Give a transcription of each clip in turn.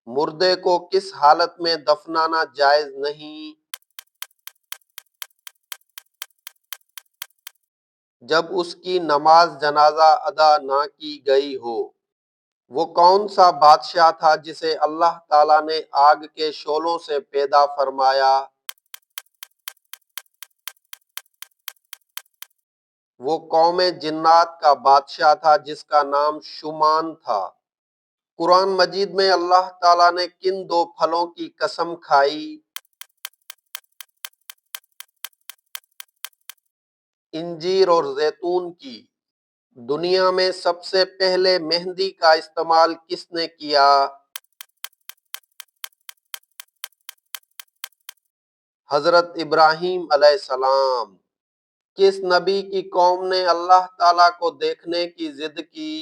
مردے کو کس حالت میں دفنانا جائز نہیں؟ جب اس کی نماز جنازہ ادا نہ کی گئی ہو۔ وہ کون سا بادشاہ تھا جسے اللہ تعالیٰ نے آگ کے شعلوں سے پیدا فرمایا؟ وہ قوم جنات کا بادشاہ تھا جس کا نام شومان تھا۔ قرآن مجید میں اللہ تعالیٰ نے کن دو پھلوں کی قسم کھائی؟ انجیر اور زیتون کی۔ دنیا میں سب سے پہلے مہندی کا استعمال کس نے کیا؟ حضرت ابراہیم علیہ السلام۔ کس نبی کی قوم نے اللہ تعالیٰ کو دیکھنے کی ضد کی؟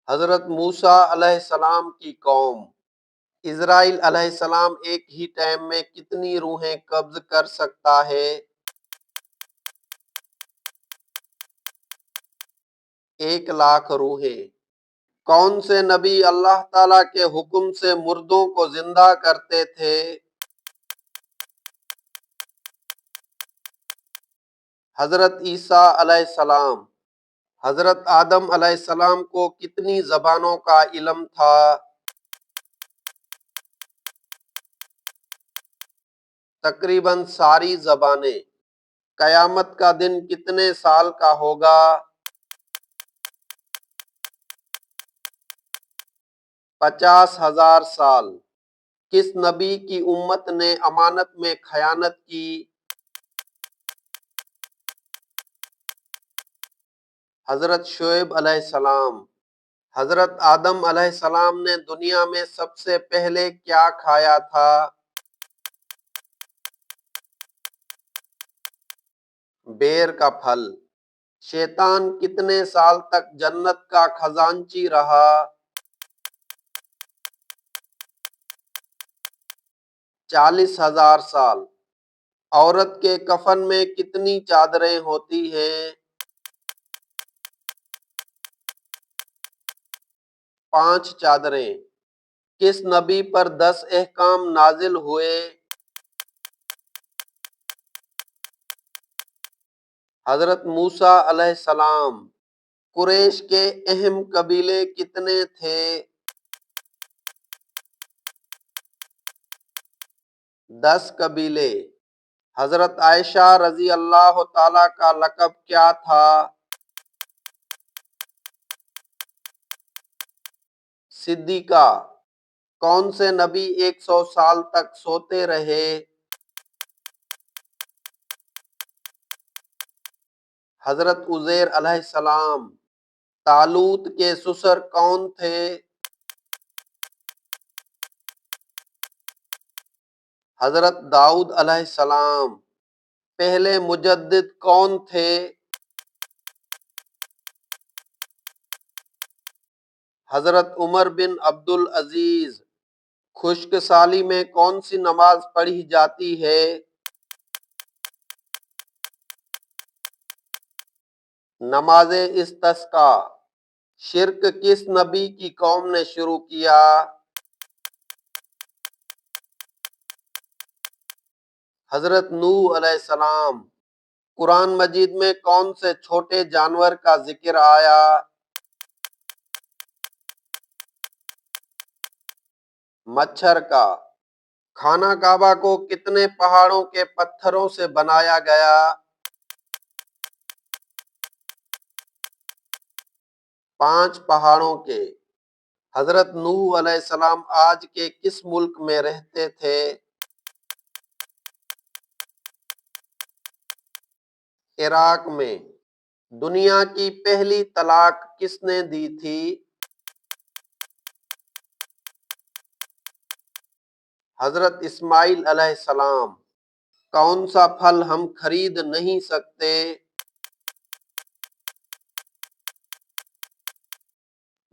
حضرت موسیٰ علیہ السلام کی قوم۔ اسرائیل علیہ السلام ایک ہی ٹائم میں کتنی روحیں قبض کر سکتا ہے؟ 1,00,000 روحیں۔ کون سے نبی اللہ تعالیٰ کے حکم سے مردوں کو زندہ کرتے تھے؟ حضرت عیسیٰ علیہ السلام۔ حضرت آدم علیہ السلام کو کتنی زبانوں کا علم تھا؟ تقریباً ساری زبانیں۔ قیامت کا دن کتنے سال کا ہوگا؟ 50,000 سال۔ کس نبی کی امت نے امانت میں خیانت کی؟ حضرت شعیب علیہ السلام۔ حضرت آدم علیہ السلام نے دنیا میں سب سے پہلے کیا کھایا تھا؟ بیر کا پھل۔ شیطان کتنے سال تک جنت کا خزانچی رہا؟ 40,000 سال۔ عورت کے کفن میں کتنی چادریں ہوتی ہیں؟ 5 چادریں۔ کس نبی پر 10 احکام نازل ہوئے؟ حضرت موسیٰ علیہ السلام۔ قریش کے اہم قبیلے کتنے تھے؟ 10 قبیلے۔ حضرت عائشہ رضی اللہ تعالیٰ کا لقب کیا تھا؟ صدیقہ۔ کون سے نبی 100 سال تک سوتے رہے؟ حضرت عزیر علیہ السلام۔ طالوت کے سسر کون تھے؟ حضرت داؤد علیہ السلام۔ پہلے مجدد کون تھے؟ حضرت عمر بن عبد العزیز۔ خشک سالی میں کون سی نماز پڑھی جاتی ہے؟ نماز استسقاء۔ شرک کس نبی کی قوم نے شروع کیا؟ حضرت نوح علیہ السلام۔ قرآن مجید میں کون سے چھوٹے جانور کا ذکر آیا؟ مچھر کا۔ خانہ کعبہ کو کتنے پہاڑوں کے پتھروں سے بنایا گیا؟ 5 پہاڑوں کے۔ حضرت نوح علیہ السلام آج کے کس ملک میں رہتے تھے؟ عراق میں۔ دنیا کی پہلی طلاق کس نے دی تھی؟ حضرت اسماعیل علیہ السلام۔ کون سا پھل ہم خرید نہیں سکتے؟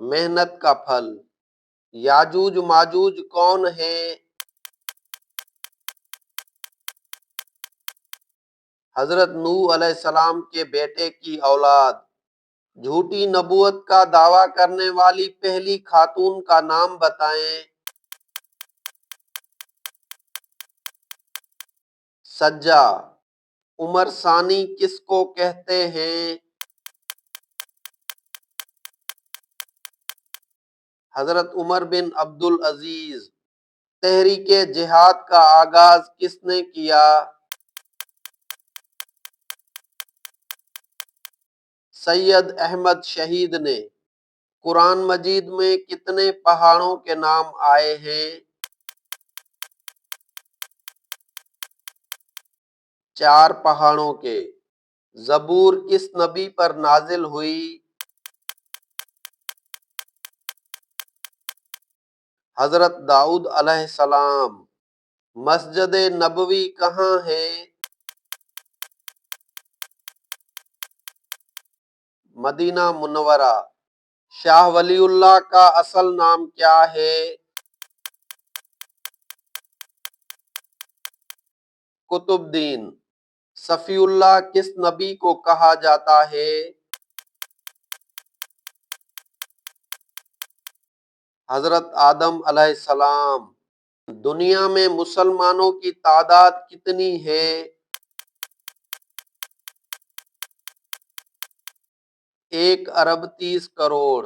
محنت کا پھل۔ یاجوج ماجوج کون ہیں؟ حضرت نوح علیہ السلام کے بیٹے کی اولاد۔ جھوٹی نبوت کا دعویٰ کرنے والی پہلی خاتون کا نام بتائیں۔ سجا۔ عمر ثانی کس کو کہتے ہیں؟ حضرت عمر بن عبدالعزیز۔ تحریک جہاد کا آغاز کس نے کیا؟ سید احمد شہید نے۔ قرآن مجید میں کتنے پہاڑوں کے نام آئے ہیں؟ 4 پہاڑوں کے۔ زبور کس نبی پر نازل ہوئی؟ حضرت داؤد علیہ السلام۔ مسجد نبوی کہاں ہے؟ مدینہ منورہ۔ شاہ ولی اللہ کا اصل نام کیا ہے؟ قطب الدین۔ صفی اللہ کس نبی کو کہا جاتا ہے؟ حضرت آدم علیہ السلام۔ دنیا میں مسلمانوں کی تعداد کتنی ہے؟ 1 ارب 30 کروڑ۔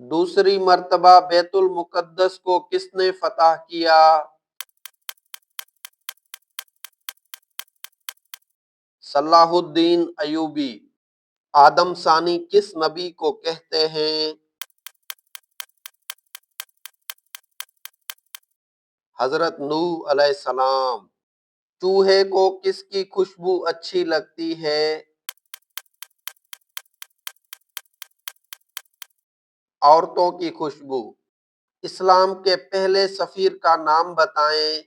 دوسری مرتبہ بیت المقدس کو کس نے فتح کیا؟ صلاح الدین ایوبی۔ آدم ثانی کس نبی کو کہتے ہیں؟ حضرت نوح علیہ السلام۔ چوہے کو کس کی خوشبو اچھی لگتی ہے؟ عورتوں کی خوشبو۔ اسلام کے پہلے سفیر کا نام بتائیں۔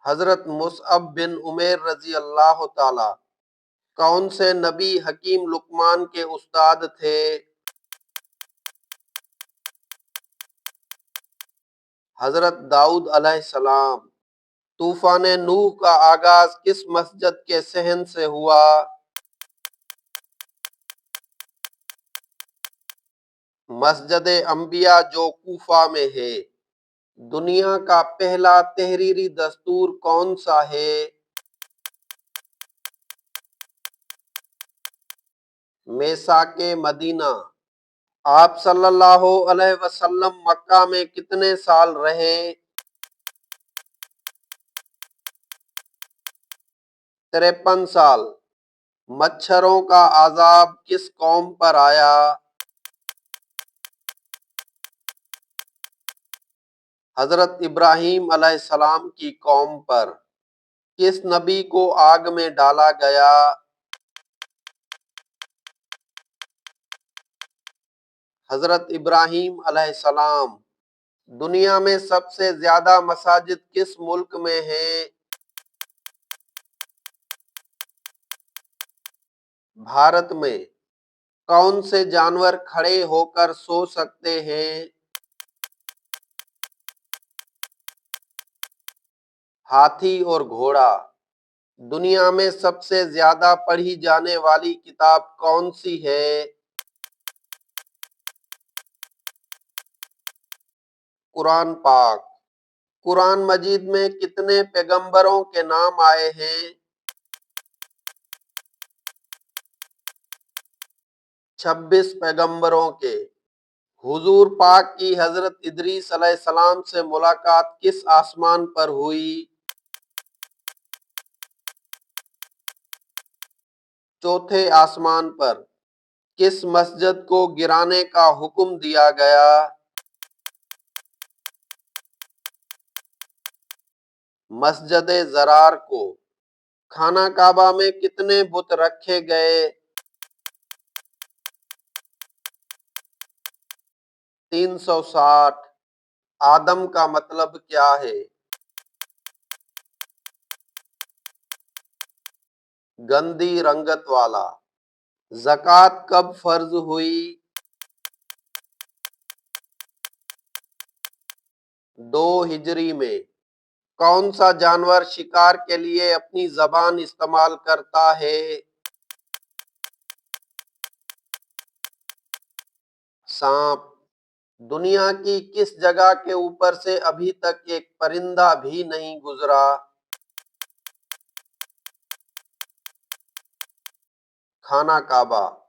حضرت مصعب بن عمیر رضی اللہ تعالی۔ کون سے نبی حکیم لقمان کے استاد تھے؟ حضرت داؤد علیہ السلام۔ طوفان نوح کا آغاز کس مسجد کے صحن سے ہوا؟ مسجد انبیاء جو کوفہ میں ہے۔ دنیا کا پہلا تحریری دستور کون سا ہے؟ میثاق مدینہ۔ آپ صلی اللہ علیہ وسلم مکہ میں کتنے سال رہے؟ 53 سال۔ مچھروں کا عذاب کس قوم پر آیا؟ حضرت ابراہیم علیہ السلام کی قوم پر۔ کس نبی کو آگ میں ڈالا گیا؟ حضرت ابراہیم علیہ السلام۔ دنیا میں سب سے زیادہ مساجد کس ملک میں ہیں؟ بھارت میں۔ کون سے جانور کھڑے ہو کر سو سکتے ہیں؟ ہاتھی اور گھوڑا۔ دنیا میں سب سے زیادہ پڑھی جانے والی کتاب کون سی ہے؟ قرآن پاک۔ قرآن مجید میں کتنے پیغمبروں کے نام آئے ہیں؟ 26 پیغمبروں کے۔ حضور پاک کی حضرت ادریس علیہ السلام سے ملاقات کس آسمان پر ہوئی؟ چوتھے آسمان پر۔ کس مسجد کو گرانے کا حکم دیا گیا؟ مسجد ضرار کو۔ خانہ کعبہ میں کتنے بت رکھے گئے؟ 360۔ آدم کا مطلب کیا ہے؟ گندی رنگت والا۔ زکوٰۃ کب فرض ہوئی؟ 2 ہجری میں۔ کون سا جانور شکار کے لیے اپنی زبان استعمال کرتا ہے؟ سانپ۔ دنیا کی کس جگہ کے اوپر سے ابھی تک ایک پرندہ بھی نہیں گزرا؟ خانہ کعبہ۔